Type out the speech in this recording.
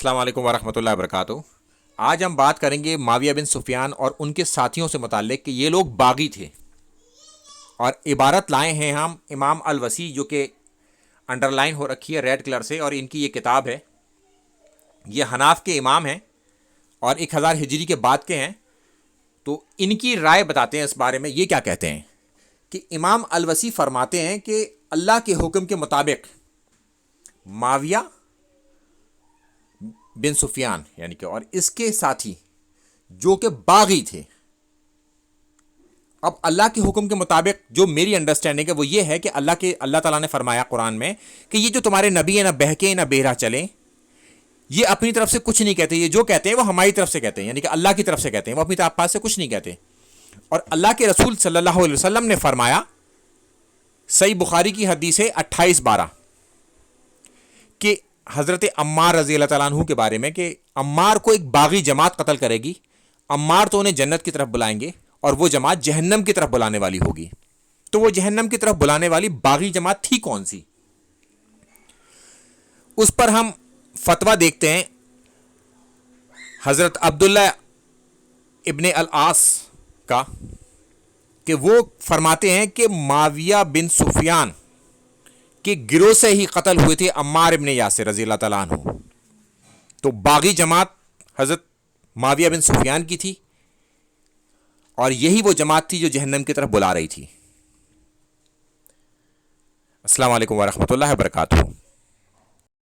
السلام علیکم ورحمۃ اللہ وبرکاتہ۔ آج ہم بات کریں گے معاویہ بن سفیان اور ان کے ساتھیوں سے متعلق کہ یہ لوگ باغی تھے، اور عبارت لائے ہیں ہم امام الوسی جو کہ انڈر لائن ہو رکھی ہے ریڈ کلر سے، اور ان کی یہ کتاب ہے۔ یہ حناف کے امام ہیں اور 1000 ہجری کے بعد کے ہیں، تو ان کی رائے بتاتے ہیں اس بارے میں۔ یہ کیا کہتے ہیں کہ امام الوسی فرماتے ہیں کہ اللہ کے حکم کے مطابق معاویہ بن سفیان یعنی کہ اور اس کے ساتھی جو کہ باغی تھے، اب اللہ کے حکم کے مطابق جو میری انڈرسٹینڈنگ ہے وہ یہ ہے کہ اللہ تعالیٰ نے فرمایا قرآن میں کہ یہ جو تمہارے نبی ہیں نہ بہکے نہ بہرا چلیں، یہ اپنی طرف سے کچھ نہیں کہتے، یہ جو کہتے ہیں وہ ہماری طرف سے کہتے ہیں، یعنی کہ اللہ کی طرف سے کہتے ہیں، وہ اپنی طرف پاس سے کچھ نہیں کہتے۔ اور اللہ کے رسول صلی اللہ علیہ وسلم نے فرمایا، صحیح بخاری کی حدیث ہے 28-12، کہ حضرت عمار رضی اللہ تعالیٰ عنہ کے بارے میں کہ عمار کو ایک باغی جماعت قتل کرے گی، عمار تو انہیں جنت کی طرف بلائیں گے اور وہ جماعت جہنم کی طرف بلانے والی ہوگی۔ تو وہ جہنم کی طرف بلانے والی باغی جماعت تھی کون سی؟ اس پر ہم فتویٰ دیکھتے ہیں حضرت عبداللہ ابن العاص کا، کہ وہ فرماتے ہیں کہ معاویہ بن سفیان کہ گروہ سے ہی قتل ہوئے تھے عمار ابن یاسر رضی اللہ تعالیٰ عنہ۔ تو باغی جماعت حضرت معاویہ بن سفیان کی تھی، اور یہی وہ جماعت تھی جو جہنم کی طرف بلا رہی تھی۔ السلام علیکم ورحمۃ اللہ وبرکاتہ۔